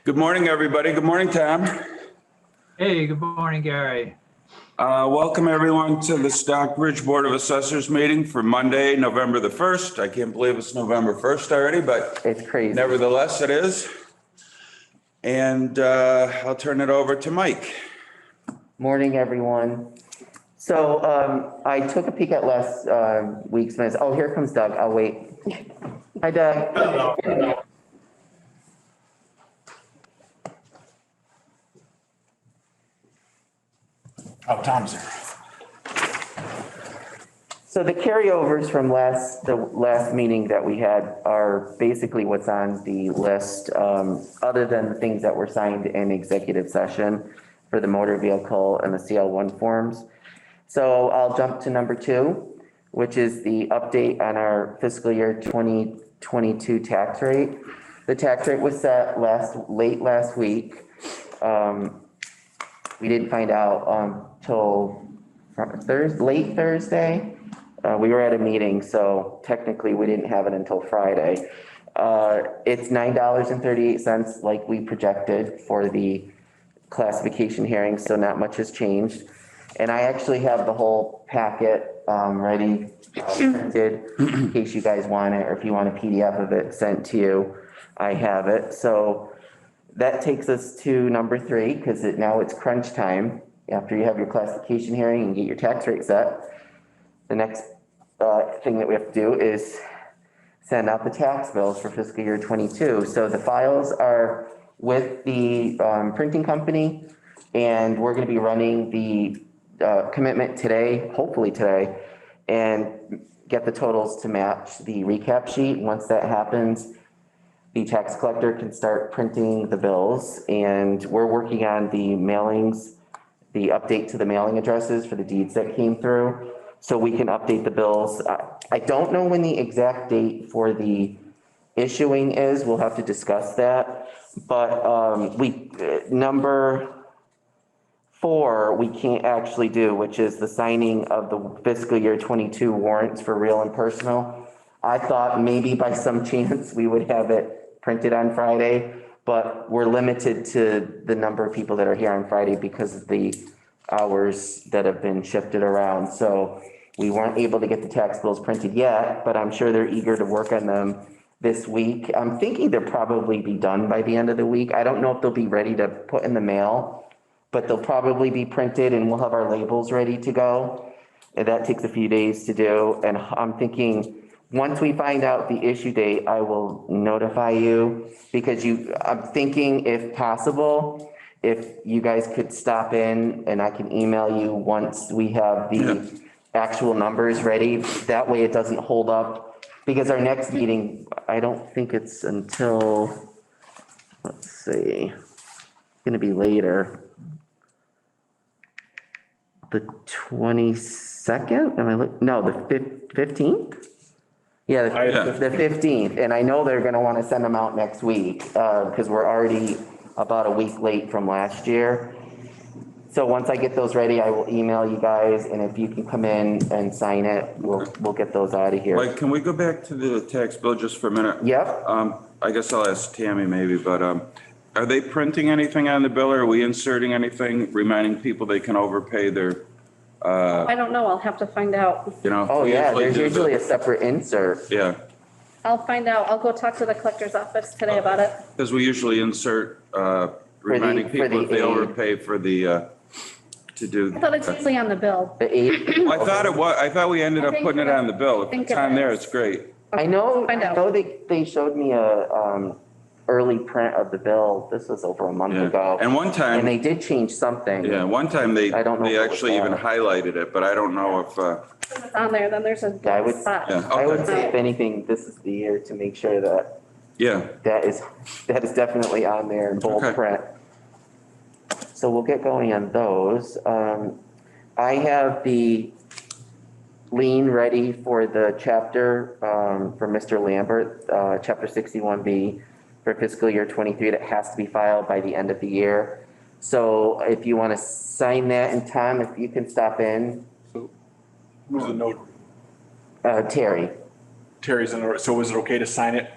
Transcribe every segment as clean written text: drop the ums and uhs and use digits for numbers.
Good morning, everybody. Good morning, Tom. Hey, good morning, Gary. Welcome, everyone, to the Stockbridge Board of Assessors meeting for Monday, November the 1st. I can't believe it's November 1st already, but It's crazy. nevertheless, it is. And I'll turn it over to Mike. Morning, everyone. So I took a peek at last week's minutes. Oh, here comes Doug. I'll wait. Hi, Doug. Oh, Tom's there. So the carryovers from the last meeting that we had are basically what's on the list, other than the things that were signed in executive session for the motor vehicle and the CL1 forms. So I'll jump to number 2, which is the update on our fiscal year 2022 tax rate. The tax rate was set late last week. We didn't find out till late Thursday. We were at a meeting, so technically we didn't have it until Friday. It's $9.38 like we projected for the classification hearing, so not much has changed. And I actually have the whole packet ready, printed, in case you guys want it, or if you want a PDF of it sent to you, I have it. So that takes us to number 3, because now it's crunch time. After you have your classification hearing and get your tax rate set, the next thing that we have to do is send out the tax bills for fiscal year 22. So the files are with the printing company, and we're going to be running the commitment today, hopefully today, and get the totals to match the recap sheet. Once that happens, the tax collector can start printing the bills, and we're working on the mailings, the update to the mailing addresses for the deeds that came through, so we can update the bills. I don't know when the exact date for the issuing is. We'll have to discuss that. But number 4, we can't actually do, which is the signing of the fiscal year 22 warrants for real and personal. I thought maybe by some chance we would have it printed on Friday, but we're limited to the number of people that are here on Friday because of the hours that have been shifted around. So we weren't able to get the tax bills printed yet, but I'm sure they're eager to work on them this week. I'm thinking they'll probably be done by the end of the week. I don't know if they'll be ready to put in the mail, but they'll probably be printed and we'll have our labels ready to go. And that takes a few days to do. And I'm thinking once we find out the issue date, I will notify you, because I'm thinking if possible, if you guys could stop in and I can email you once we have the actual numbers ready. That way it doesn't hold up, because our next meeting, I don't think it's until, let's see, it's going to be later. The 22nd? No, the 15th? Yeah, the 15th. And I know they're going to want to send them out next week because we're already about a week late from last year. So once I get those ready, I will email you guys, and if you can come in and sign it, we'll get those out of here. Mike, can we go back to the tax bill just for a minute? Yep. I guess I'll ask Tammy maybe, but are they printing anything on the bill, or are we inserting anything reminding people they can overpay their, I don't know. I'll have to find out. Oh, we yeah, usually there's do usually a separate insert. Yeah, I'll find out. I'll go talk to the collector's office today about it. because we usually insert reminding for the people if they aid. overpay for the, to do. I thought it's usually on the bill. The 8. I thought it was, I thought we ended I up think putting it on the bill. If think it's it on there, is. it's great. I know Find out. they showed me a early print of the bill. This was over a month Yeah. ago. And one And time, they did change something. yeah, one time they I don't know if it was actually even that. highlighted it, but I don't know if, If it's on there, then there's a Yeah, I would- spot. yeah, I would okay. say if anything, this is the year to make sure that Yeah, that is definitely on there in bold Okay. print. So we'll get going on those. I have the lien ready for the chapter for Mr. Lambert, chapter 61B for fiscal year 23 that has to be filed by the end of the year. So if you want to sign that, and Tom, if you can stop in, Who's the notary? Terry. Terry's in order. So is it okay to sign it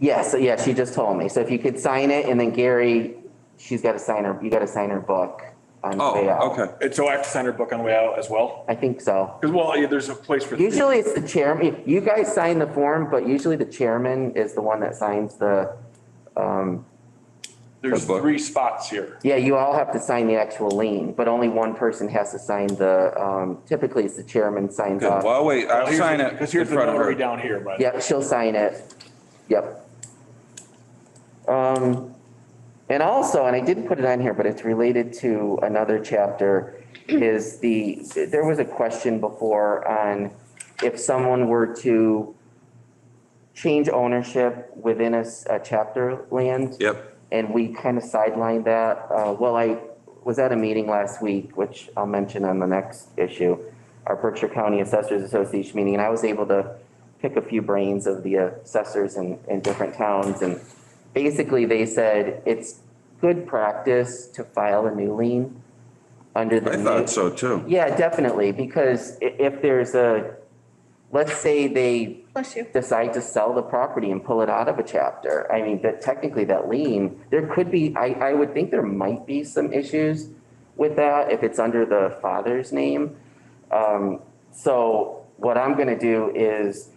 Yes, yeah, she just told me. So if you could sign it and then Gary, she's got to sign her, you got to sign her book on the way out. Oh, okay. And so I have to sign her book on the way out as well? I think so. Because, well, yeah, there's a place for. Usually it's the chairman. You guys sign the form, but usually the chairman is the one that signs the, There's book. 3 spots here. yeah, you all have to sign the actual lien, but only one person has to sign the, typically it's the chairman signs Good. off. Well, wait, I'll sign it Because in here's the front of notary her. down here, but. Yep, she'll sign it. Yep. And also, and I didn't put it on here, but it's related to another chapter, is there was a question before on if someone were to change ownership within a chapter land. Yep. And we kind of sidelined that. Well, I was at a meeting last week, which I'll mention on the next issue, our Berkshire County Assessors Association meeting, and I was able to pick a few brains of the assessors in different towns. And basically they said it's good practice to file a new lien under the. I thought so too. Yeah, definitely, because if there's let's say they Bless you. decide to sell the property and pull it out of a chapter, I mean, that technically that lien, there could be, I would think there might be some issues with that if it's under the father's name. So what I'm gonna do is,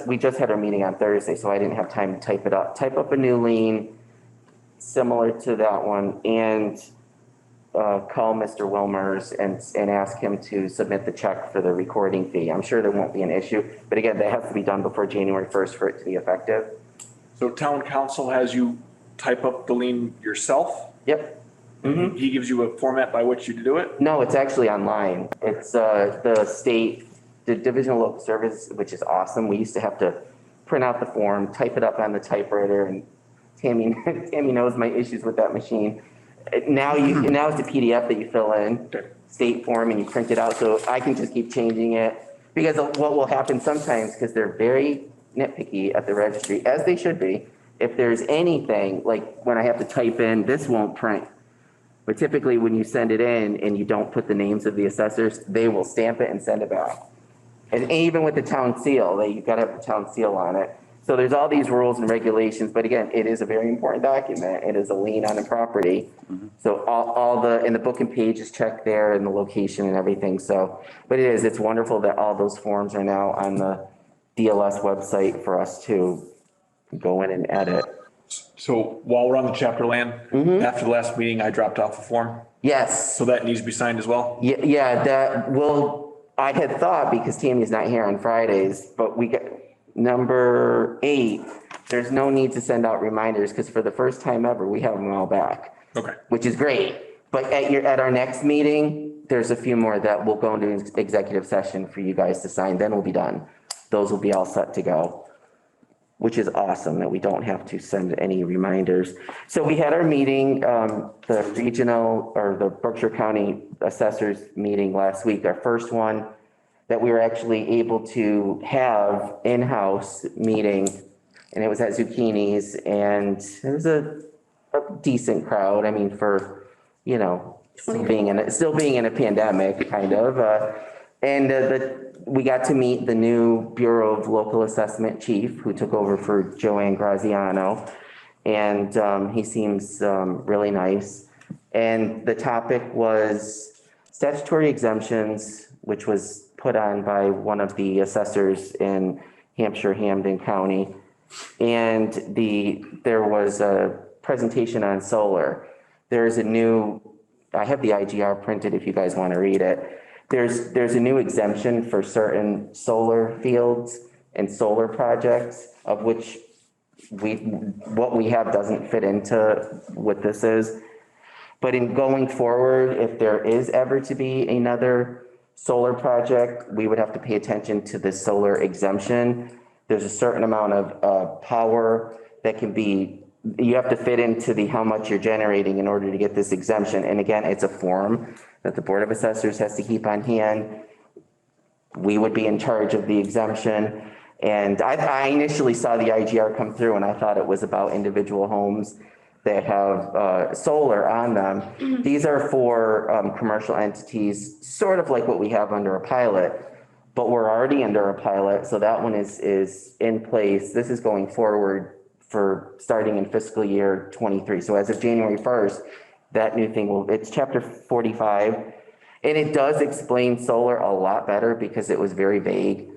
we just had our meeting on Thursday, so I didn't have time to type up a new lien similar to that one and call Mr. Wilmers and ask him to submit the check for the recording fee. I'm sure there won't be an issue, but again, that has to be done before January 1st for it to be effective. So town council has you type up the lien yourself? Yep. He gives you a format by which you to do it? No, it's actually online. It's the state, the Division of Local Service, which is awesome. We used to have to print out the form, type it up on the typewriter, and Tammy knows my issues with that machine. Now it's a PDF that you fill in, state form, and you print it out, so I can just keep changing it. Because what will happen sometimes, because they're very nitpicky at the registry, as they should be, if there's anything, like when I have to type in, this won't print. But typically when you send it in and you don't put the names of the assessors, they will stamp it and send it back. And even with the town seal, you've got to have the town seal on it. So there's all these rules and regulations, but again, it is a very important document. It is a lien on the property. So and the book and page is checked there and the location and everything. So, but it's wonderful that all those forms are now on the DLS website for us to go in and edit. So while we're on the chapter land, after the last meeting, I dropped off a form. Yes. So that needs to be signed as well? Yeah, I had thought, because Tammy's not here on Fridays, but we got number 8, there's no need to send out reminders because for the first time ever, we have them all back. Okay. Which is great. But at our next meeting, there's a few more that will go into executive session for you guys to sign. Then we'll be done. Those will be all set to go, which is awesome that we don't have to send any reminders. So we had our meeting, the regional or the Berkshire County Assessors meeting last week, our first one that we were actually able to have in-house meeting, and it was at Zucchini's, and there was a decent crowd. I mean, for, still being in a pandemic, kind of. We got to meet the new Bureau of Local Assessment chief who took over for Joanne Graziano, and he seems really nice. And the topic was statutory exemptions, which was put on by one of the assessors in Hampshire, Hamden County. And there was a presentation on solar. There's I have the IGR printed if you guys want to read it. There's a new exemption for certain solar fields and solar projects, of which what we have doesn't fit into what this is. But in going forward, if there is ever to be another solar project, we would have to pay attention to the solar exemption. There's a certain amount of power that you have to fit into how much you're generating in order to get this exemption. And again, it's a form that the Board of Assessors has to keep on hand. We would be in charge of the exemption. And I initially saw the IGR come through and I thought it was about individual homes that have solar on them. These are for commercial entities, sort of like what we have under a pilot. but we're already under a pilot, so that one is in place. This is going forward for starting in fiscal year 23. So as of January 1st, that new thing it's chapter 45. And it does explain solar a lot better because it was very vague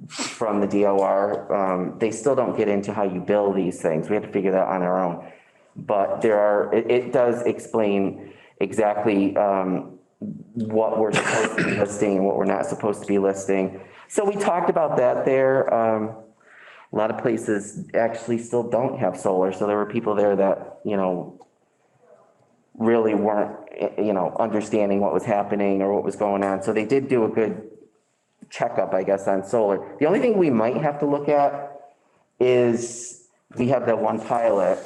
from the DOR. They still don't get into how you bill these things. We have to figure that on our own. But it does explain exactly what we're supposed to be listing and what we're not supposed to be listing. So we talked about that there. A lot of places actually still don't have solar. So there were people there that, really weren't, understanding what was happening or what was going on. So they did do a good checkup, I guess, on solar. The only thing we might have to look at is we have that one pilot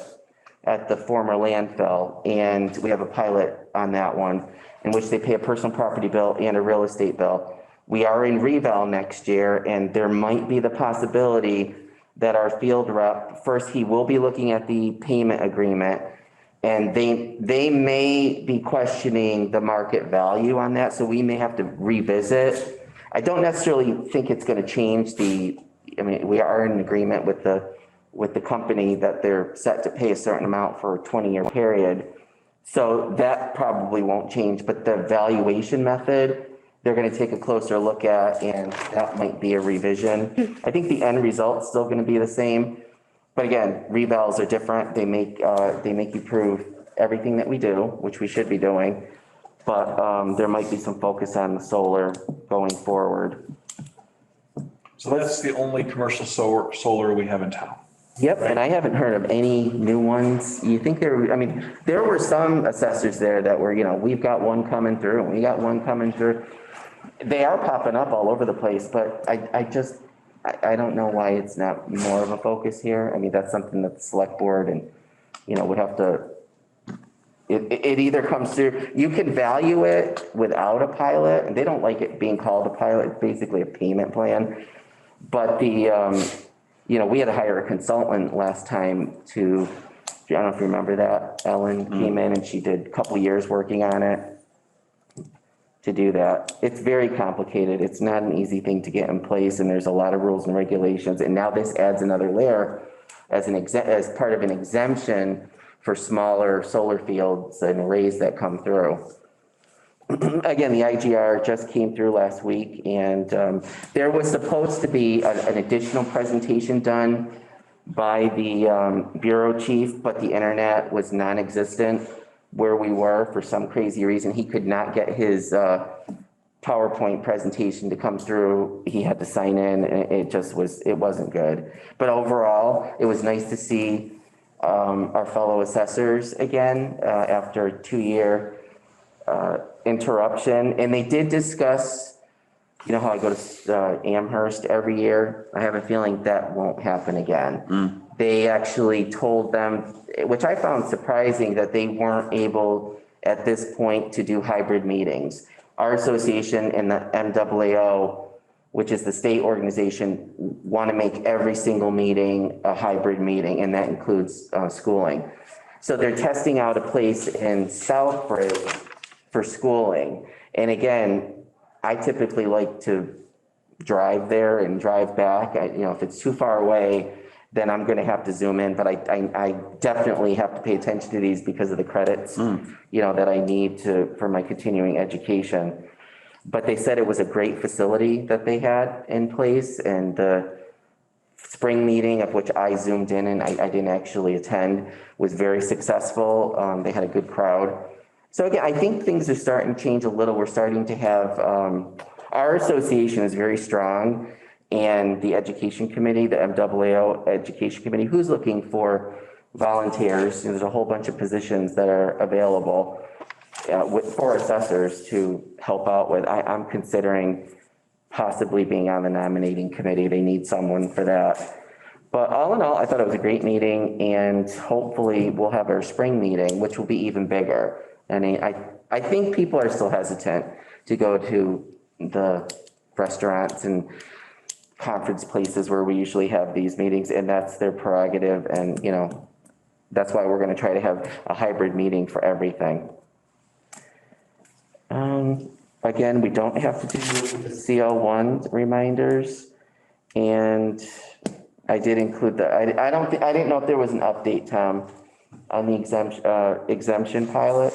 at the former landfill, and we have a pilot on that one in which they pay a personal property bill and a real estate bill. We are in reval next year, and there might be the possibility that our field rep, first, he will be looking at the payment agreement, and they may be questioning the market value on that, so we may have to revisit. I don't necessarily think it's going to change we are in agreement with the company that they're set to pay a certain amount for a 20-year period. So that probably won't change, but the valuation method, they're going to take a closer look at, and that might be a revision. I think the end result's still going to be the same. But again, revals are different. They make you prove everything that we do, which we should be doing. But there might be some focus on the solar going forward. So that's the only commercial solar we have in town. Yep, and I haven't heard of any new ones. You think there were some assessors there that were, we've got one coming through, and we got one coming through. They are popping up all over the place, but I don't know why it's not more of a focus here. That's something that the select board and, would have to, it either comes through, you can value it without a pilot, and they don't like it being called a pilot. It's basically a payment plan. But we had to hire a consultant last time I don't know if you remember that, Ellen came in and she did a couple years working on it to do that. It's very complicated. It's not an easy thing to get in place, and there's a lot of rules and regulations. And now this adds another layer as part of an exemption for smaller solar fields and arrays that come through. Again, the IGR just came through last week, and there was supposed to be an additional presentation done by the bureau chief, but the internet was non-existent where we were for some crazy reason. He could not get his PowerPoint presentation to come through. He had to sign in, and it wasn't good. But overall, it was nice to see our fellow assessors again after a 2-year interruption. And they did discuss, how I go to Amherst every year. I have a feeling that won't happen again. They actually told them, which I found surprising, that they weren't able at this point to do hybrid meetings. Our association and the MAAO, which is the state organization, want to make every single meeting a hybrid meeting, and that includes schooling. So they're testing out a place in Stockbridge for schooling. And again, I typically like to drive there and drive back. If it's too far away, then I'm going to have to zoom in. But I definitely have to pay attention to these because of the credits, that I need for my continuing education. But they said it was a great facility that they had in place, and the spring meeting, of which I zoomed in and I didn't actually attend, was very successful. They had a good crowd. So again, I think things are starting to change a little. We're starting to have, our association is very strong, and the education committee, the MAAO education committee, who's looking for volunteers. There's a whole bunch of positions that are available for assessors to help out with. I'm considering possibly being on the nominating committee. They need someone for that. But all in all, I thought it was a great meeting, and hopefully we'll have our spring meeting, which will be even bigger. And I think people are still hesitant to go to the restaurants and conference places where we usually have these meetings, and that's their prerogative. And, that's why we're going to try to have a hybrid meeting for everything. again, we don't have to do the CL1 reminders. And I did include I didn't know if there was an update, Tom, on the exemption pilot.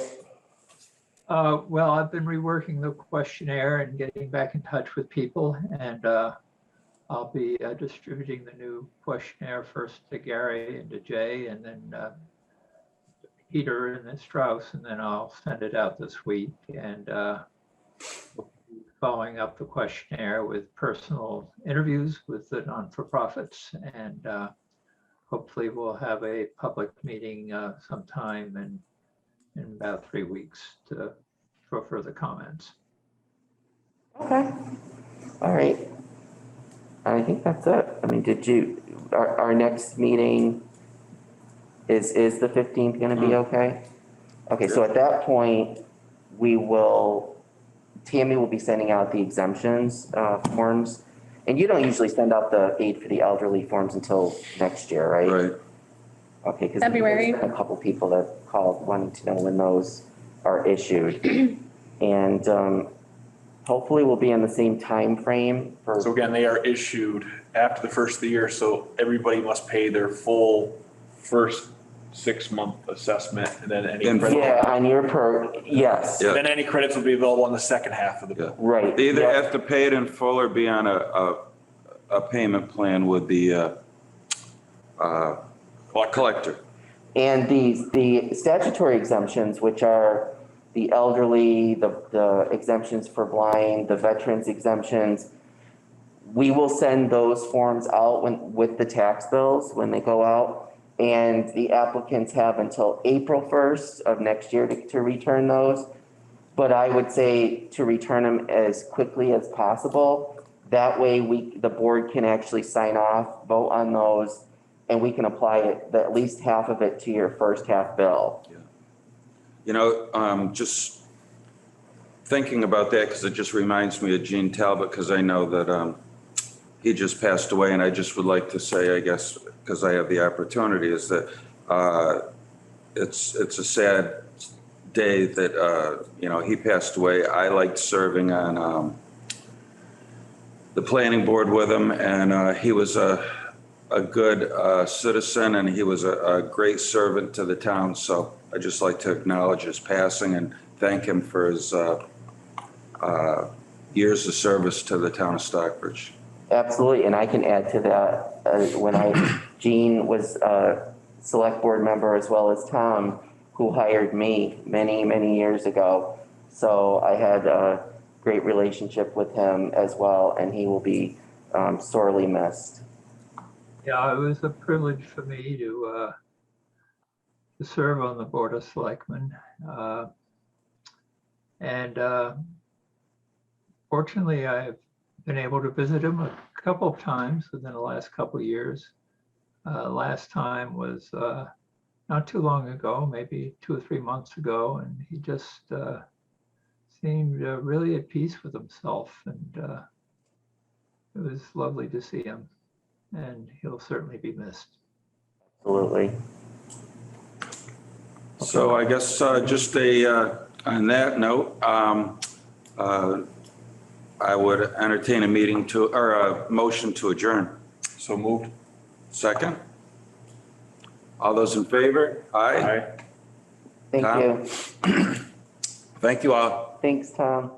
Well, I've been reworking the questionnaire and getting back in touch with people, and I'll be distributing the new questionnaire first to Gary and to Jay, and then Peter and then Strauss, and then I'll send it out this week. And following up the questionnaire with personal interviews with the non-for-profits, and hopefully we'll have a public meeting sometime in about 3 weeks for further comments. Okay. All right. I think that's it. I mean, our next meeting is the 15th going to be okay? Okay, so at that point, Tammy will be sending out the exemptions forms. And you don't usually send out the aid for the elderly forms until next year, right? Right. Okay, because February. there's been a couple people that called wanting to know when those are issued. And hopefully we'll be in the same time frame for. So again, they are issued after the first of the year, so everybody must pay their full first 6-month assessment, and then any credit. Yeah, on your yes. Yeah. Then any credits will be available on the second half of the bill. Right. They either yeah. have to pay it in full or be on a payment plan with the collector. And the statutory exemptions, which are the elderly, the exemptions for blind, the veterans exemptions, we will send those forms out with the tax bills when they go out. And the applicants have until April 1st of next year to return those. But I would say to return them as quickly as possible. That way the board can actually sign off, vote on those, and we can apply it, at least half of it to your first half bill. Yeah. You know, just thinking about that, because it just reminds me of Gene Talbot, because I know that he just passed away, and I just would like to say, I guess, because I have the opportunity, is that it's a sad day that, you know, he passed away. I liked serving on the planning board with him, and he was a good citizen, and he was a great servant to the town. So I just like to acknowledge his passing and thank him for his years of service to the town of Stockbridge. Absolutely, and I can add to that. Gene was a select board member as well as Tom, who hired me many, many years ago. So I had a great relationship with him as well, and he will be sorely missed. Yeah, it was a privilege for me to serve on the Board of Selectmen. And fortunately, I've been able to visit him a couple of times within the last couple of years. Last time was not too long ago, maybe 2 or 3 months ago, and he just seemed really at peace with himself, and it was lovely to see him, and he'll certainly be missed. Absolutely. So I guess just on that note, I would entertain a motion to adjourn. So moved. Second? All those in favor? Aye. Aye. Thank Tom? you. Thank you all. Thanks, Tom.